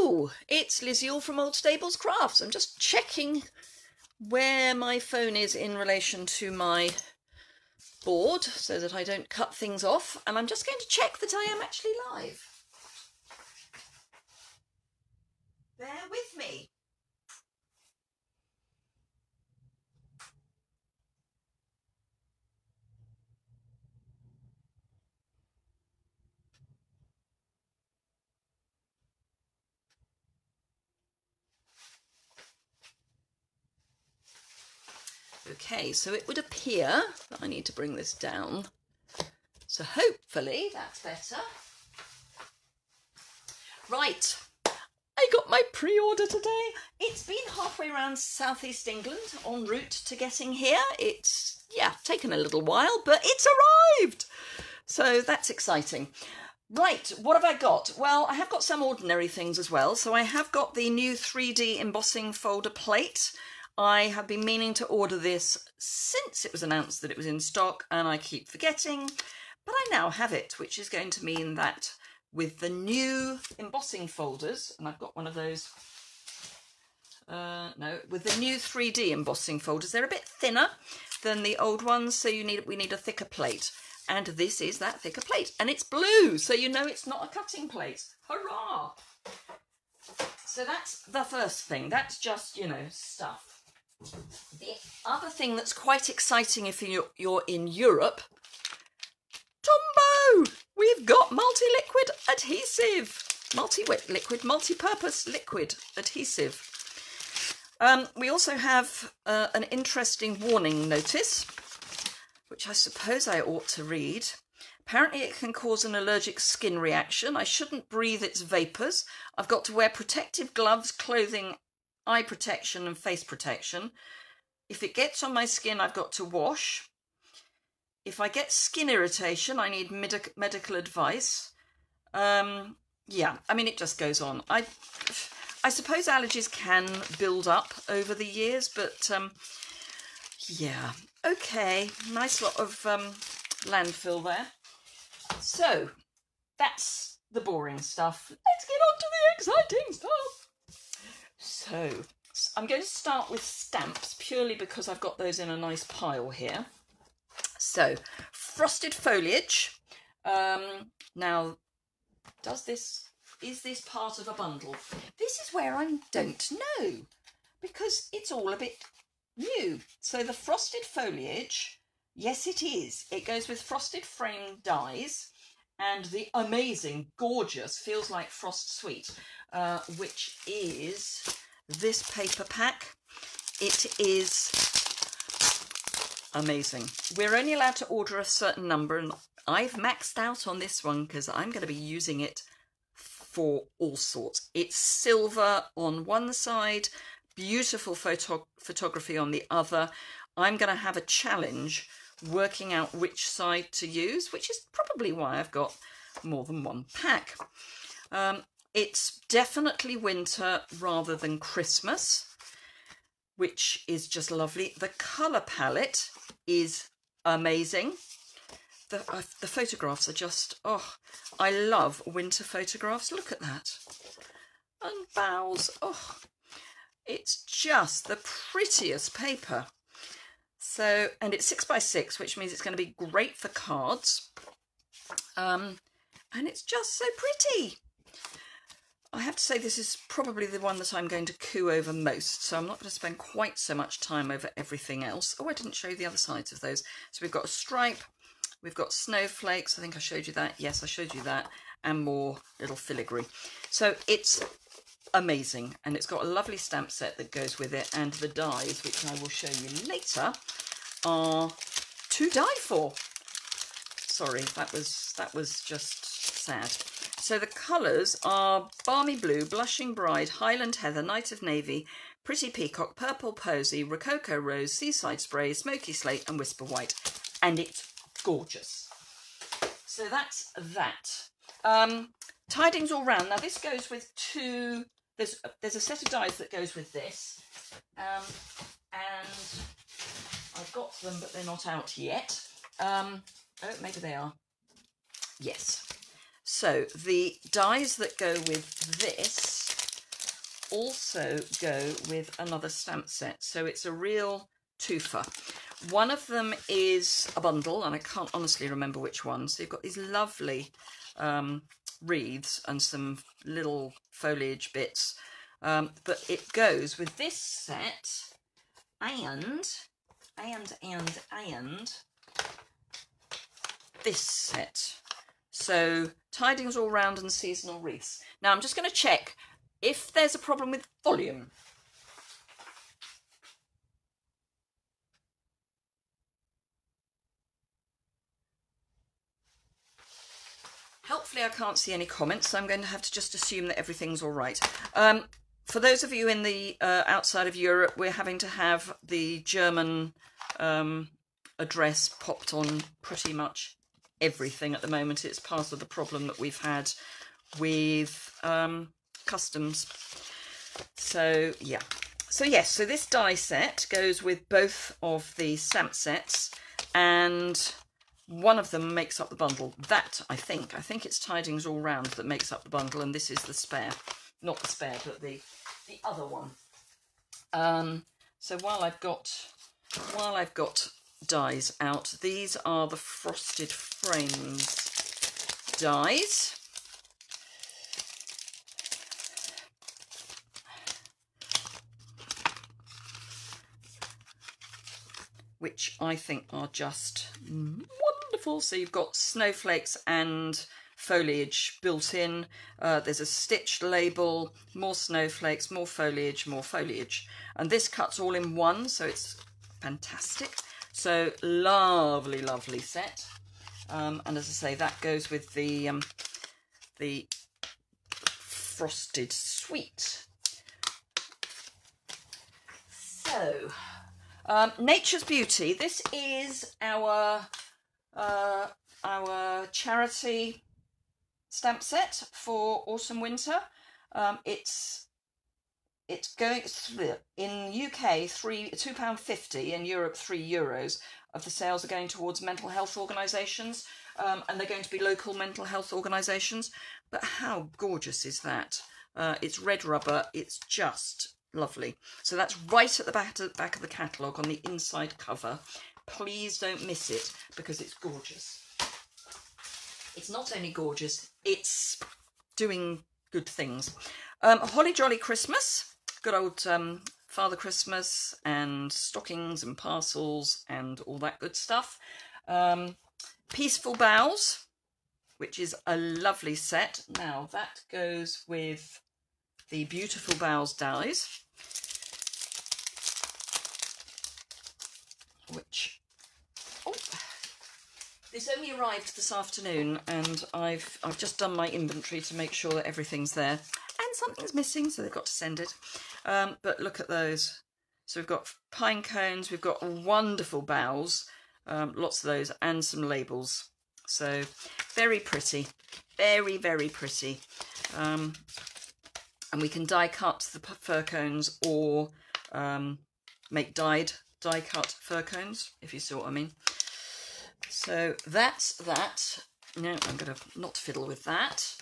Hello, it's Yuille from Old Stables Crafts. I'm just checking where my phone is in relation to my board so that I don't cut things off, and I'm just going to check that I am actually live. Bear with me. Okay, so it would appear that I need to bring this down. So hopefully that's better. Right, I got my pre-order today. It's been halfway around southeast England en route to getting here. It's, yeah, taken a little while, but it's arrived. So that's exciting. Right, what have I got? Well, I have got some ordinary things as well. So I have got the new 3D embossing folder plate. I have been meaning to order this since it was announced that it was in stock, and I keep forgetting, but I now have it, which is going to mean that with the new embossing folders, and I've got one of those, with the new 3D embossing folders, they're a bit thinner than the old ones, so we need a thicker plate, and this is that thicker plate, and it's blue, so you know it's not a cutting plate. Hurrah! So that's the first thing. That's just, you know, stuff. The other thing that's quite exciting if you're in Europe, Tombow! We've got multi-liquid adhesive, multi-liquid, multi-purpose liquid adhesive. We also have an interesting warning notice, which I suppose I ought to read. Apparently it can cause an allergic skin reaction. I shouldn't breathe its vapours. I've got to wear protective gloves, clothing, eye protection and face protection. If it gets on my skin, I've got to wash. If I get skin irritation, I need medical advice. Yeah, I mean, it just goes on. I suppose allergies can build up over the years, but yeah. Okay, nice lot of landfill there. So that's the boring stuff. Let's get on to the exciting stuff. So I'm going to start with stamps purely because I've got those in a nice pile here. So frosted foliage. Now, is this part of a bundle? This is where I don't know, because it's all a bit new. So the frosted foliage, yes it is. It goes with frosted frame dies and the amazing, gorgeous, feels like Frost Sweet, which is this paper pack. It is amazing. We're only allowed to order a certain number, and I've maxed out on this one because I'm going to be using it for all sorts. It's silver on one side, beautiful photography on the other. I'm going to have a challenge working out which side to use, which is probably why I've got more than one pack. It's definitely winter rather than Christmas, which is just lovely. The colour palette is amazing. The photographs are just, oh, I love winter photographs. Look at that. And boughs, oh, it's just the prettiest paper. So, and it's 6x6, which means it's going to be great for cards. And it's just so pretty. I have to say this is probably the one that I'm going to coo over most, so I'm not going to spend quite so much time over everything else. Oh, I didn't show you the other sides of those. So we've got a stripe, we've got snowflakes, I think I showed you that. Yes, I showed you that, and more little filigree. So it's amazing, and it's got a lovely stamp set that goes with it, and the dies, which I will show you later, are to die for. Sorry, that was just sad. So the colours are Balmy Blue, Blushing Bride, Highland Heather, Night of Navy, Pretty Peacock, Purple Posy, Rococo Rose, Seaside Spray, Smoky Slate and Whisper White. And it's gorgeous. So that's that. Tidings all round. Now this goes with two, there's a set of dies that goes with this. And I've got them, but they're not out yet. Oh, maybe they are. Yes. So the dies that go with this also go with another stamp set. So it's a real twofer. One of them is a bundle, and I can't honestly remember which one. So you've got these lovely wreaths and some little foliage bits. But it goes with this set and this set. So tidings all round and seasonal wreaths. Now I'm just going to check if there's a problem with volume. Hopefully I can't see any comments, so I'm going to have to just assume that everything's all right. For those of you in the outside of Europe, we're having to have the German address popped on pretty much everything at the moment. It's part of the problem that we've had with customs. So yeah. So yes, so this die set goes with both of the stamp sets, and one of them makes up the bundle. That, I think it's Tidings All Round that makes up the bundle, and this is the spare. Not the spare, but the other one. So while I've got dies out, these are the Frosted Frames dies. Which I think are just wonderful. So you've got snowflakes and foliage built in. There's a stitched label, more snowflakes, more foliage, and this cuts all in one, so it's fantastic. So lovely, lovely set. And as I say, that goes with the frosted sweet. So Nature's Beauty. This is our charity stamp set for autumn winter. It's going in UK £2.50, in Europe €3 of the sales are going towards mental health organisations, and they're going to be local mental health organisations. But how gorgeous is that? It's red rubber. It's just lovely. So that's right at the back of the catalogue on the inside cover. Please don't miss it because it's gorgeous. It's not only gorgeous, it's doing good things. Holly Jolly Christmas, good old Father Christmas and stockings and parcels and all that good stuff. Peaceful Boughs, which is a lovely set. Now that goes with the Beautiful Boughs dies, which this only arrived this afternoon, and I've just done my inventory to make sure that everything's there, and something's missing, so they've got to send it. But look at those. So we've got pine cones, we've got wonderful boughs, lots of those, and some labels. So very pretty, very, very pretty. And we can die cut the fir cones or make die cut fir cones, if you see what I mean. So that's that. No, I'm going to not fiddle with that.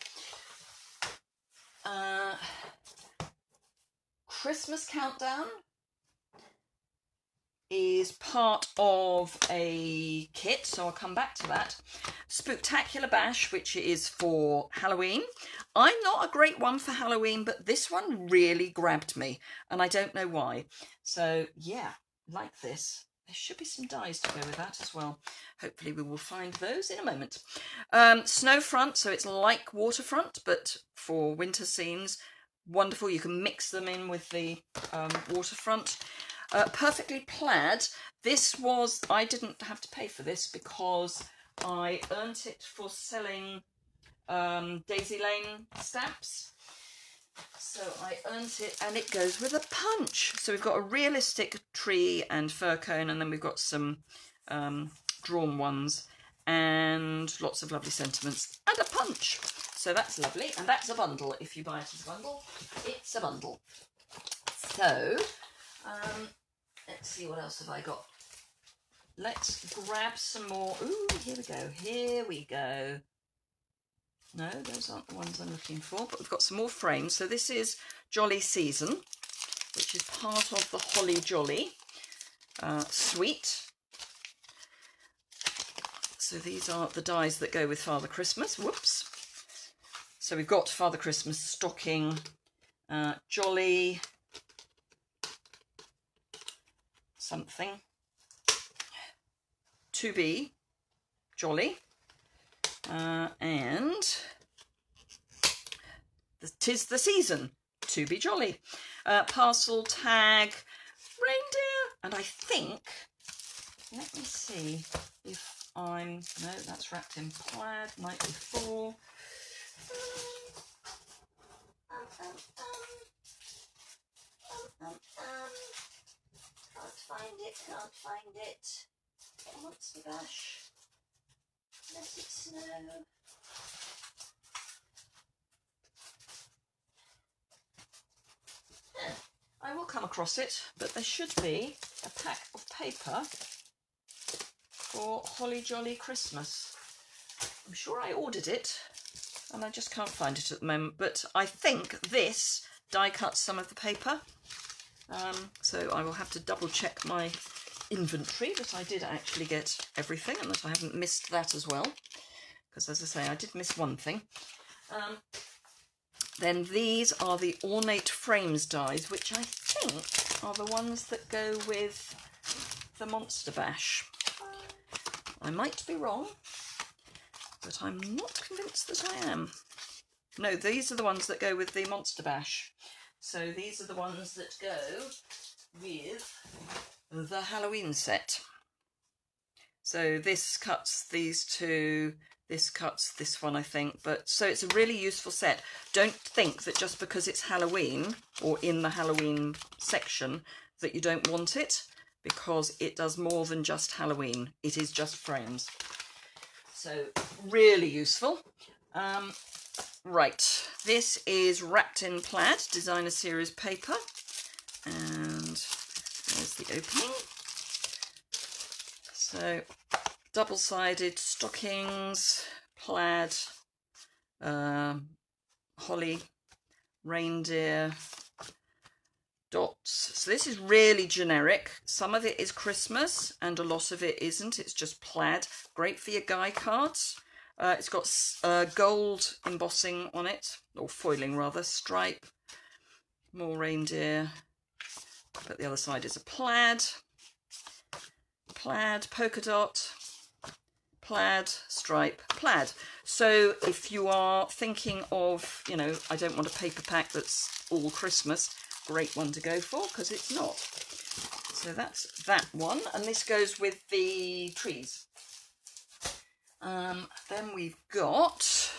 Christmas Countdown is part of a kit, so I'll come back to that. Spooktacular Bash, which is for Halloween. I'm not a great one for Halloween, but this one really grabbed me, and I don't know why. So yeah, like this. There should be some dies to go with that as well. Hopefully we will find those in a moment. Snowfront, so it's like Waterfront, but for winter scenes. Wonderful. You can mix them in with the Waterfront. Perfectly Plaid. This was, I didn't have to pay for this because I earned it for selling Daisy Lane stamps. So I earned it, and it goes with a punch. So we've got a realistic tree and fir cone, and then we've got some drawn ones and lots of lovely sentiments and a punch. So that's lovely, and that's a bundle. If you buy it as a bundle, it's a bundle. So let's see, what else have I got? Let's grab some more. Ooh, here we go. Here we go. No, those aren't the ones I'm looking for, but we've got some more frames. So this is Jolly Season, which is part of the Holly Jolly suite. So these are the dies that go with Father Christmas. Whoops. So we've got Father Christmas stocking, Jolly something, to be Jolly, and 'tis the season, to be jolly. Parcel tag, reindeer, and I think, let me see if no, that's wrapped in plaid, night before. Can't find it. Monster Bash. Let it snow. I will come across it, but there should be a pack of paper for Holly Jolly Christmas. I'm sure I ordered it and I just can't find it at the moment, but I think this die cuts some of the paper. So I will have to double check my inventory that I did actually get everything and that I haven't missed that as well, because as I say, I did miss one thing. Then these are the Ornate Frames dies, which I think are the ones that go with the Monster Bash. I might be wrong, but I'm not convinced that I am. No, these are the ones that go with the Monster Bash. So these are the ones that go with the Halloween set. So this cuts these two, this cuts this one, I think. But so it's a really useful set. Don't think that just because it's Halloween or in the Halloween section that you don't want it, because it does more than just Halloween. It is just frames. So really useful. Right, this is wrapped in plaid, designer series paper, and there's the opening. So double-sided stockings, plaid, holly, reindeer, dots. So this is really generic. Some of it is Christmas and a lot of it isn't. It's just plaid. Great for your guy cards. It's got gold embossing on it, or foiling rather, stripe, more reindeer, but the other side is a plaid, polka dot, plaid, stripe, plaid. So if you are thinking of, you know, I don't want a paper pack that's all Christmas, great one to go for, because it's not. So that's that one, and this goes with the trees. Then we've got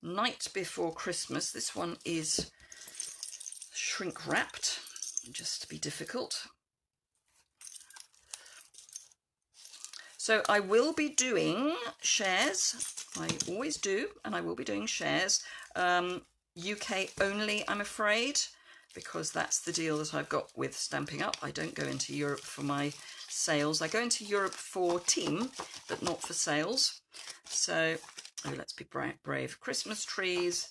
Night Before Christmas. This one is shrink wrapped, just to be difficult. So I will be doing shares. I always do, and I will be doing shares. UK only, I'm afraid, because that's the deal that I've got with Stamping Up. I don't go into Europe for my sales. I go into Europe for team, but not for sales. So, oh, let's be brave. Christmas trees.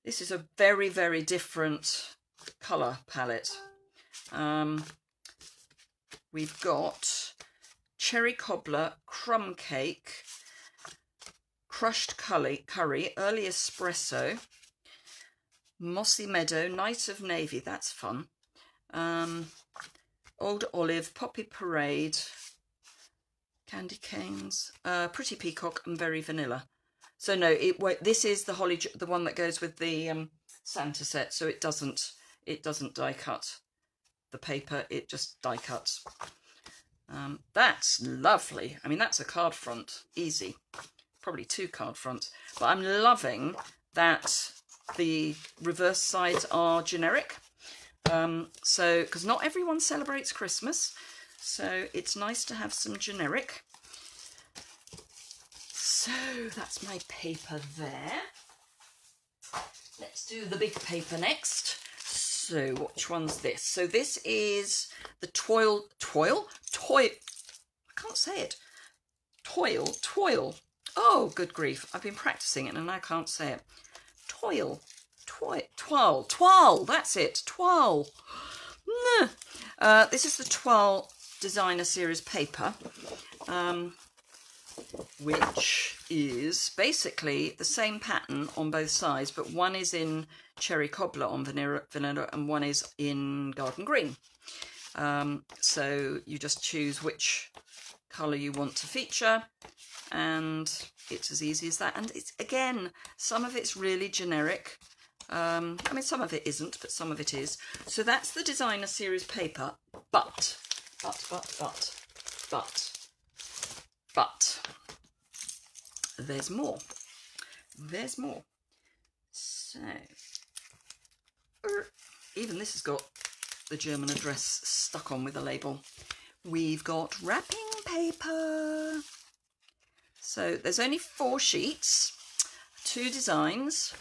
This is a very, very different colour palette. We've got cherry cobbler, crumb cake, crushed curry, early espresso, mossy meadow, night of navy. That's fun. Old olive, poppy parade, candy canes, pretty peacock, and very vanilla. So no, this is the holly, the one that goes with the Santa set. So it doesn't die cut the paper. It just die cuts. That's lovely. I mean, that's a card front, easy. Probably 2 card fronts. But I'm loving that the reverse sides are generic. So because not everyone celebrates Christmas. So it's nice to have some generic. So that's my paper there. Let's do the big paper next. So which one's this? So this is the toil. I can't say it. Toil. Oh, good grief. I've been practicing it and I can't say it. Toil. Toile, that's it, Toile. This is the Toile Designer Series paper, which is basically the same pattern on both sides, but one is in Cherry Cobbler on vanilla and one is in Garden Green. So you just choose which colour you want to feature, and it's as easy as that. And it's, again, some of it's really generic. I mean, some of it isn't, but some of it is. So that's the Designer Series paper, but there's more. There's more. So, even this has got the German address stuck on with a label. We've got wrapping paper. So there's only 4 sheets, 2 designs.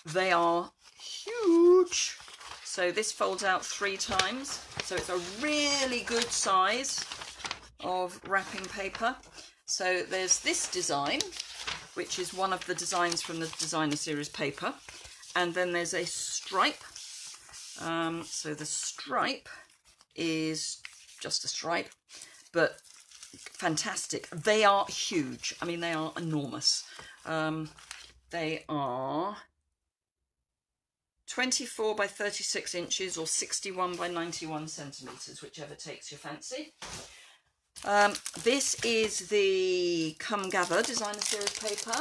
They are huge. So this folds out 3 times. So it's a really good size of wrapping paper. So there's this design, which is one of the designs from the Designer Series paper. And then there's a stripe. So the stripe is just a stripe, but fantastic. They are huge. I mean, they are enormous. They are 24 by 36 inches or 61 by 91 centimetres, whichever takes your fancy. This is the Come Gather Designer Series paper.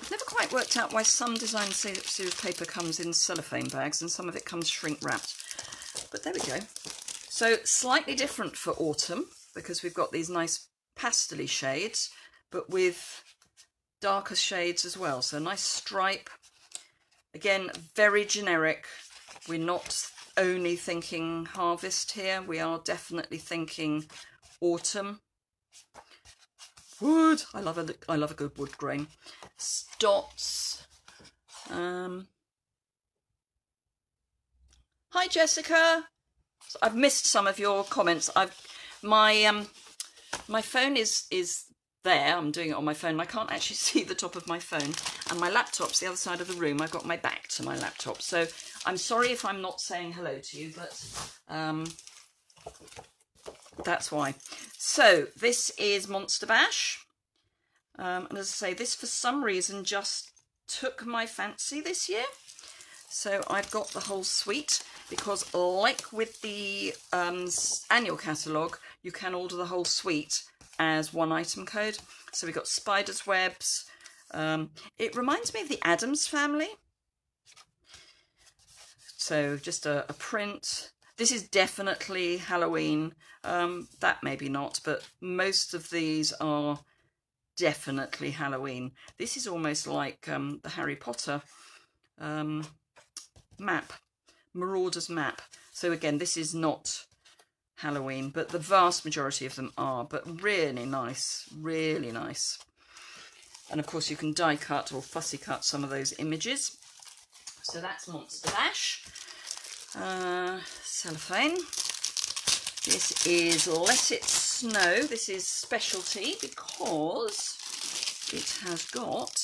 I've never quite worked out why some Designer Series paper comes in cellophane bags and some of it comes shrink wrapped. But there we go. So slightly different for autumn, because we've got these nice pastel-y shades, but with darker shades as well. So nice stripe. Again, very generic. We're not only thinking harvest here, we are definitely thinking autumn. Wood. I love a good wood grain. Dots. Hi Jessica. I've missed some of your comments. My phone is there. I'm doing it on my phone. I can't actually see the top of my phone, and my laptop's the other side of the room. I've got my back to my laptop, so I'm sorry if I'm not saying hello to you, but that's why. So this is Monster Bash, and as I say, this for some reason just took my fancy this year. So I've got the whole suite, because like with the annual catalogue, you can order the whole suite as one item code. So we've got spiders' webs. It reminds me of the Addams Family. So just a print. This is definitely Halloween. That maybe not, but most of these are definitely Halloween. This is almost like the Harry Potter map, Marauder's map. So again, this is not Halloween, but the vast majority of them are, but really nice, really nice. And of course you can die cut or fussy cut some of those images. So that's Monster Bash. Cellophane. This is Let It Snow. This is specialty because it has got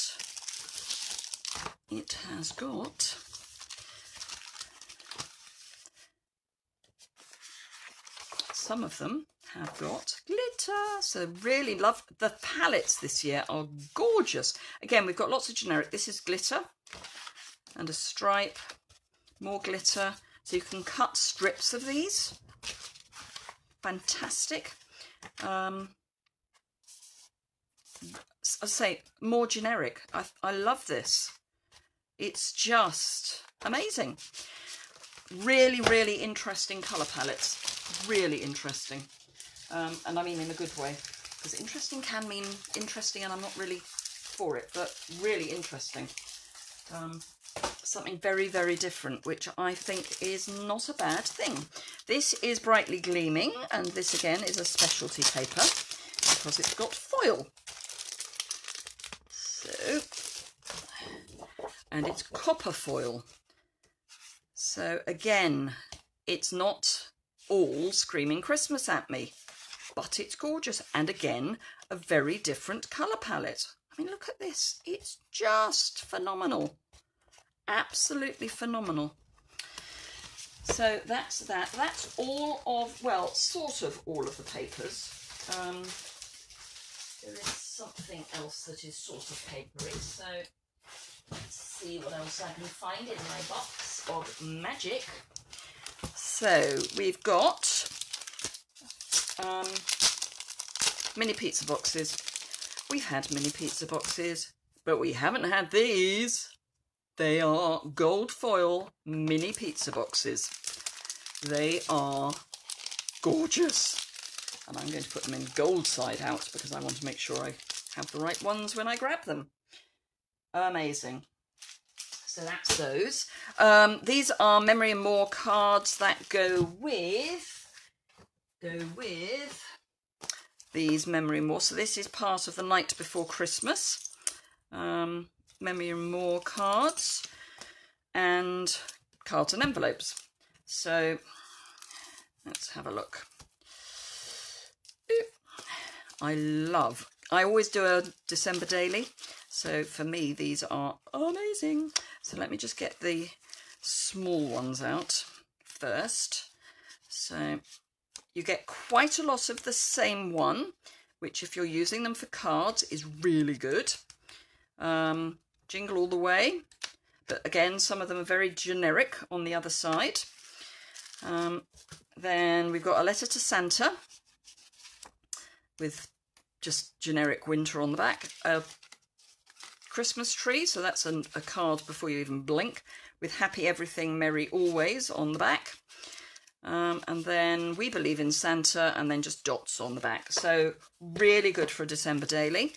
some of them have got glitter. So really love the palettes this year, are gorgeous. Again, we've got lots of generic. This is glitter and a stripe, more glitter. So you can cut strips of these. Fantastic. I say more generic. I love this. It's just amazing. Really, really interesting colour palettes. Really interesting. And I mean in a good way. Because interesting can mean interesting and I'm not really for it, but really interesting. Something very, very different, which I think is not a bad thing. This is Brightly Gleaming, and this again is a specialty paper because it's got foil. So, and it's copper foil. So again, it's not all screaming Christmas at me, but it's gorgeous. And again, a very different colour palette. I mean, look at this. It's just phenomenal. Absolutely phenomenal. So that's that. That's all of, well, sort of all of the papers. There is something else that is sort of papery. So let's see what else I can find in my box of magic. So we've got mini pizza boxes. We've had mini pizza boxes, but we haven't had these. They are gold foil mini pizza boxes. They are gorgeous. And I'm going to put them in gold side out because I want to make sure I have the right ones when I grab them. Amazing. So that's those. These are Memory and More cards that go with these Memory and More. So this is part of the night before Christmas. Memory and More cards and cards and envelopes. So let's have a look. I always do a December daily, so for me these are amazing. So let me just get the small ones out first. So you get quite a lot of the same one, which if you're using them for cards is really good. Jingle all the way, but again some of them are very generic on the other side. Then we've got a letter to Santa with just generic winter on the back. A Christmas tree, so that's a card before you even blink, with happy everything, merry always on the back. And then we believe in Santa, and then just dots on the back. So really good for a December daily.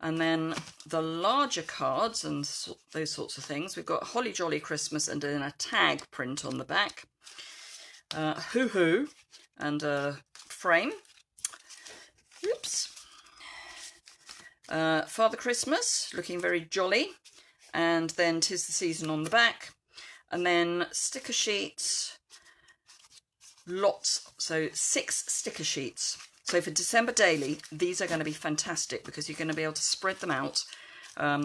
And then the larger cards and those sorts of things, we've got Holly Jolly Christmas and then a tag print on the back. Hoo Hoo and a frame. Oops. Father Christmas, looking very jolly. And then 'Tis the Season on the back. And then sticker sheets. Lots. So 6 sticker sheets. So for December daily, these are going to be fantastic because you're going to be able to spread them out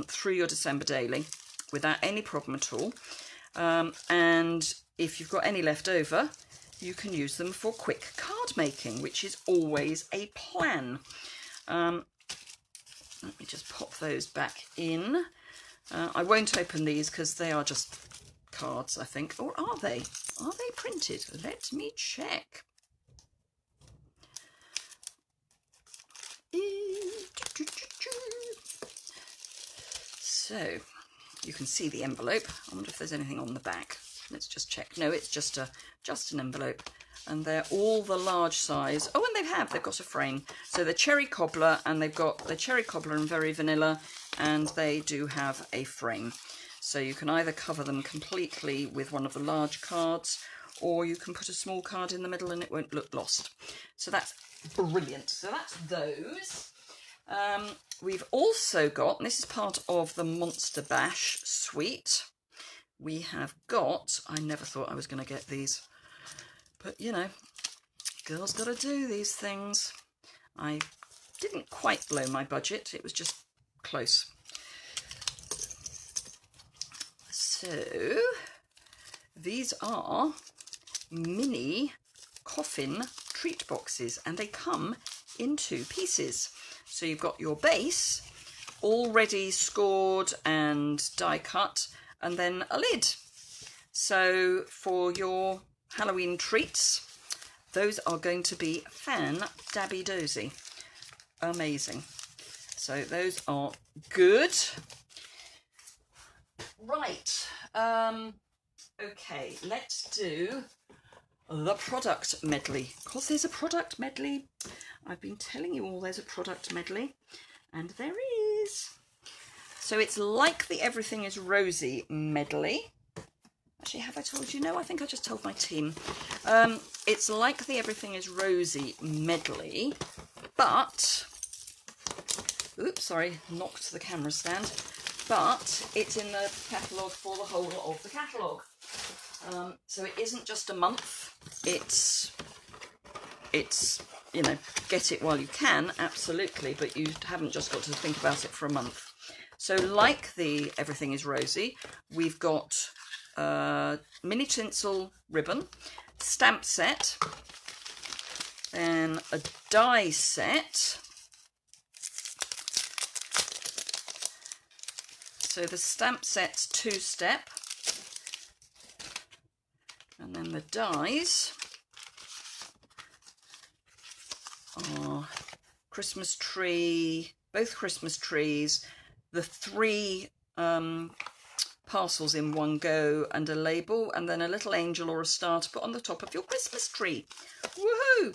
through your December daily without any problem at all. And if you've got any left over, you can use them for quick card making, which is always a plan. Let me just pop those back in. I won't open these because they are just cards, I think. Or are they? Are they printed? Let me check. So you can see the envelope. I wonder if there's anything on the back. Let's just check. No, it's just an envelope, and they're all the large size. Oh, and they've got a frame. So the cherry cobbler, and they've got the cherry cobbler and very vanilla, and they do have a frame. So you can either cover them completely with one of the large cards, or you can put a small card in the middle and it won't look lost. So that's brilliant. So that's those. We've also got, and this is part of the Monster Bash suite, we have got, I never thought I was going to get these, but you know, girls got to do these things. I didn't quite blow my budget, it was just close. So these are mini Coffin treat boxes, and they come in 2 pieces. So you've got your base already scored and die cut, and then a lid. So for your Halloween treats, those are going to be fan-dabby-dozy. Amazing. So those are good. Right. Okay, let's do the product medley. Because there's a product medley. I've been telling you all there's a product medley, and there is. So it's like the Everything is Rosy medley. Actually, have I told you? No, I think I just told my team. It's like the Everything is Rosy medley, but, oops, sorry, knocked the camera stand, but it's in the catalogue for the whole of the catalogue. So it isn't just a month, it's you know, get it while you can, absolutely, but you haven't just got to think about it for a month. So like the Everything is Rosy, we've got mini tinsel ribbon, stamp set, then a die set. So the stamp set's 2-step, and then the dies are Christmas tree, both Christmas trees, the 3 parcels in one go, and a label, and then a little angel or a star to put on the top of your Christmas tree. Woohoo!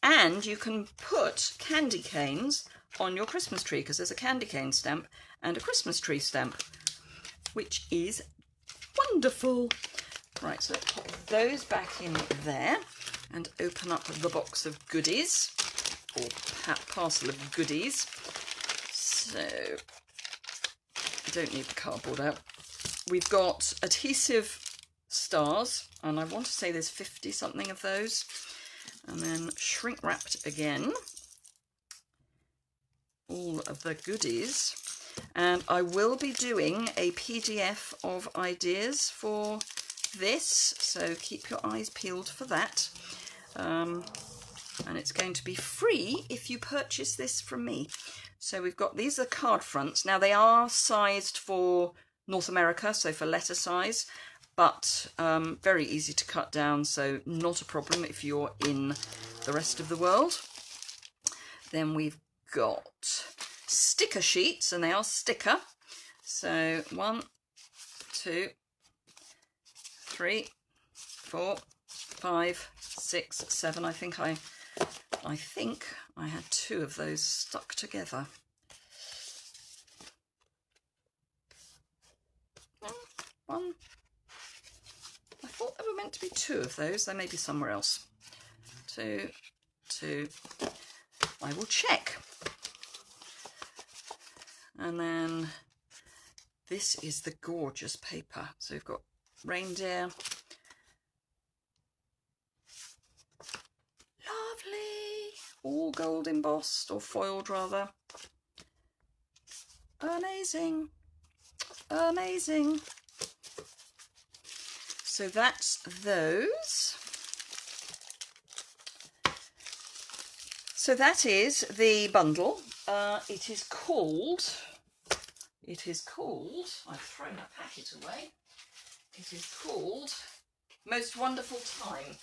And you can put candy canes on your Christmas tree, because there's a candy cane stamp and a Christmas tree stamp, which is wonderful. Right, so let's pop those back in there and open up the box of goodies, or parcel of goodies. So I don't need the cardboard out. We've got adhesive stars, and I want to say there's 50 something of those, and then shrink wrapped again, all of the goodies. And I will be doing a PDF of ideas for this, so keep your eyes peeled for that. And it's going to be free if you purchase this from me. So we've got, these are card fronts. Now they are sized for North America, so for letter size, but very easy to cut down, so not a problem if you're in the rest of the world. Then we've got sticker sheets, and they are sticker. So 1, 2, 3, 4, 5, 6, 7. I think I had 2 of those stuck together. One. I thought there were meant to be 2 of those. They may be somewhere else. 2, 2. I will check. And then this is the gorgeous paper. So we've got reindeer. Lovely. All gold embossed, or foiled rather. Amazing. Amazing. So that's those. So that is the bundle. It is called, I've thrown a packet away. It is called Most Wonderful Time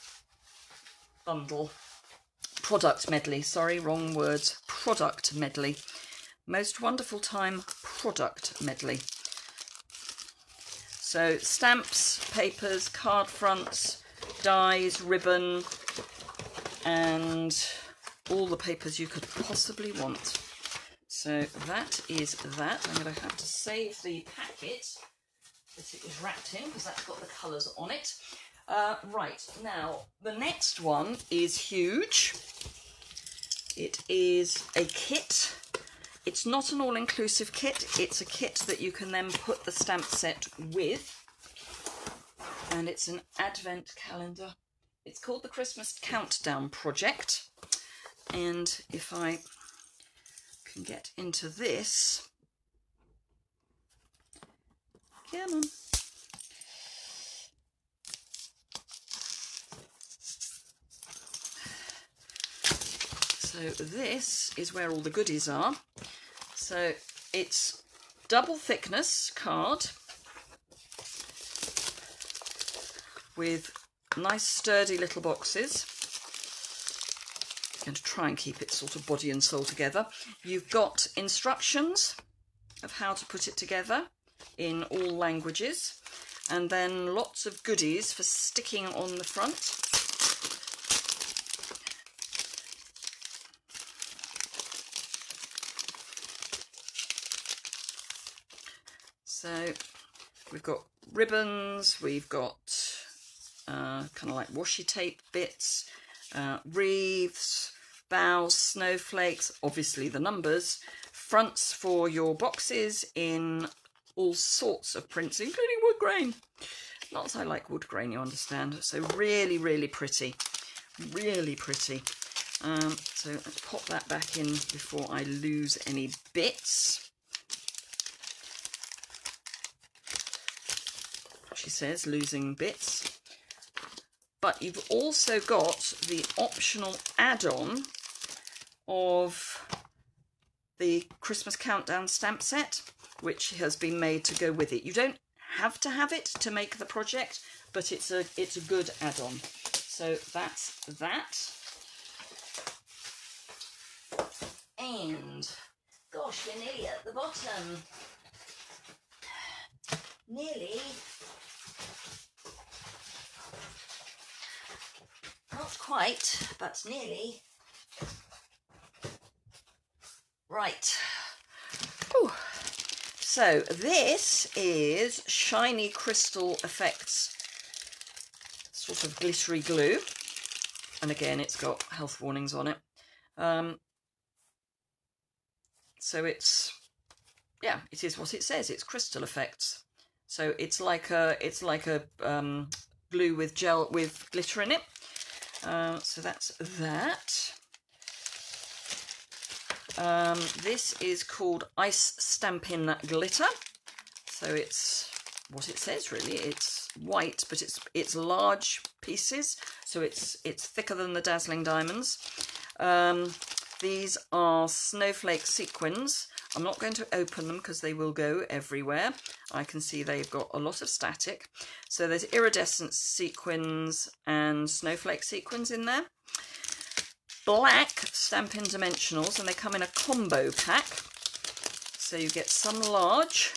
Bundle. Product medley, sorry, wrong words. Product medley. Most Wonderful Time product medley. So stamps, papers, card fronts, dies, ribbon, and all the papers you could possibly want. So that is that. I'm going to have to save the packet that it was wrapped in, because that's got the colours on it. Right, now the next one is huge. It is a kit. It's not an all-inclusive kit. It's a kit that you can then put the stamp set with. And it's an advent calendar. It's called the Christmas Countdown Project. And if I can get into this, come on. So this is where all the goodies are. So it's double thickness card with nice sturdy little boxes. I'm going to try and keep it sort of body and soul together. You've got instructions of how to put it together in all languages, and then lots of goodies for sticking on the front. So we've got ribbons, we've got kind of like washi tape bits, wreaths, boughs, snowflakes, obviously the numbers, fronts for your boxes in all sorts of prints, including wood grain. Not that I like wood grain, you understand. So really, really pretty. Really pretty. So let's pop that back in before I lose any bits. She says losing bits. But you've also got the optional add-on of the Christmas Countdown stamp set, which has been made to go with it. You don't have to have it to make the project, but it's a good add-on. So that's that. And gosh, we're nearly at the bottom. Nearly. Not quite, but nearly. Right. Ooh. So this is Shiny Crystal Effects sort of glittery glue. And again, it's got health warnings on it. So it's, yeah, it is what it says. It's crystal effects. So it's like a glue with gel with glitter in it. So that's that. This is called Ice Stampin' Glitter. So it's what it says really. It's white, but it's large pieces. So it's thicker than the Dazzling Diamonds. These are snowflake sequins. I'm not going to open them because they will go everywhere. I can see they've got a lot of static. So there's iridescent sequins and snowflake sequins in there. Black Stampin' Dimensionals, and they come in a combo pack. So you get some large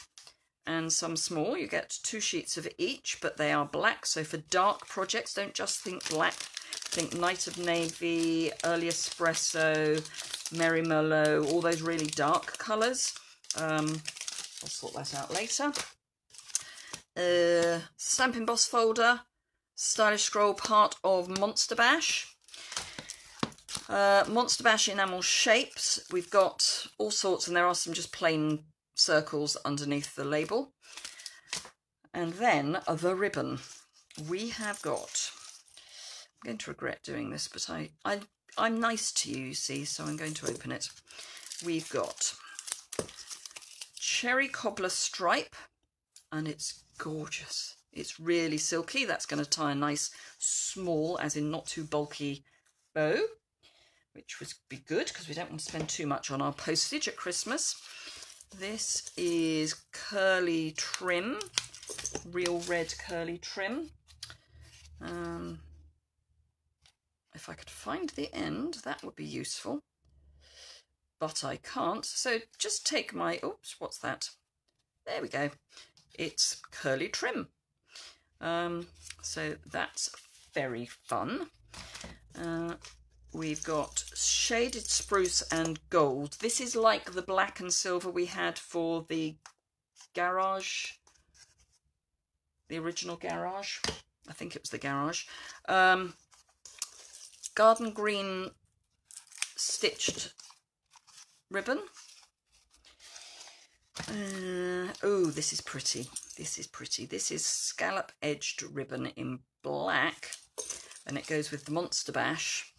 and some small. You get 2 sheets of each, but they are black. So for dark projects, don't just think black. Think Night of Navy, Early Espresso, Merry Merlot, all those really dark colours. I'll sort that out later. Stamp Emboss folder, Stylish Scroll, part of Monster Bash. Monster Bash enamel shapes. We've got all sorts, and there are some just plain circles underneath the label. And then the ribbon. We have got... I'm going to regret doing this, but I'm nice to you, see, so I'm going to open it. We've got Cherry Cobbler Stripe, and it's gorgeous. It's really silky. That's going to tie a nice small, as in not too bulky, bow, which would be good because we don't want to spend too much on our postage at Christmas. This is Curly Trim, real red curly trim. If I could find the end, that would be useful, but I can't. So just take my, oops, what's that? There we go. It's Curly Trim. So that's very fun. We've got Shaded Spruce and Gold. This is like the black and silver we had for the garage, the original garage. I think it was the garage. Garden green stitched ribbon. Oh, this is pretty. This is pretty. This is scallop edged ribbon in black, and it goes with the Monster Bash,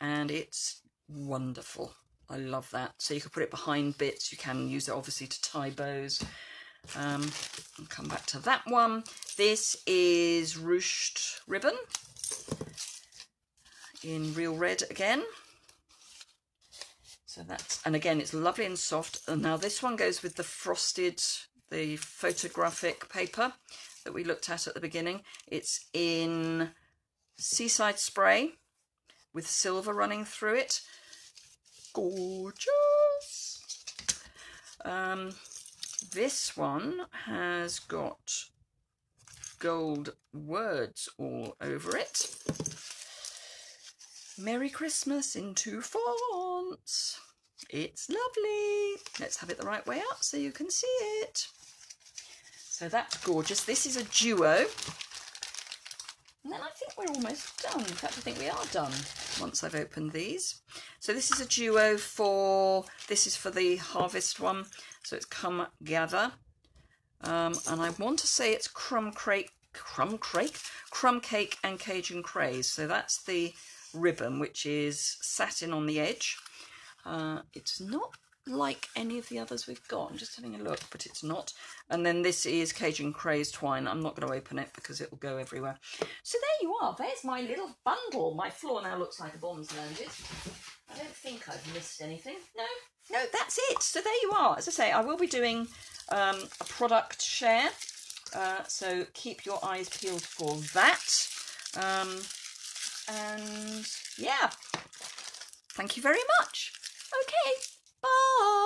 and it's wonderful. I love that. So you can put it behind bits. You can use it obviously to tie bows. I'll come back to that one. This is ruched ribbon in real red again. So that's, and again, it's lovely and soft. And now this one goes with the frosted, the photographic paper that we looked at the beginning. It's in Seaside Spray with silver running through it. Gorgeous. This one has got gold words all over it. Merry Christmas in 2 fonts. It's lovely. Let's have it the right way up so you can see it. So that's gorgeous. This is a duo. And then I think we're almost done. In fact, I think we are done once I've opened these. So this is a duo for, this is for the harvest one. So it's Come Gather. And I want to say it's Crumb Cake and Cajun Craze. So that's the ribbon, which is satin on the edge. It's not like any of the others we've got. I'm just having a look, but it's not. And then this is Cajun Craze twine. I'm not going to open it because it will go everywhere. So there you are. There's my little bundle. My floor now looks like a bomb's landed. I don't think I've missed anything. No, that's it. So there you are. As I say, I will be doing a product share. So keep your eyes peeled for that. And yeah, thank you very much. Okay, bye.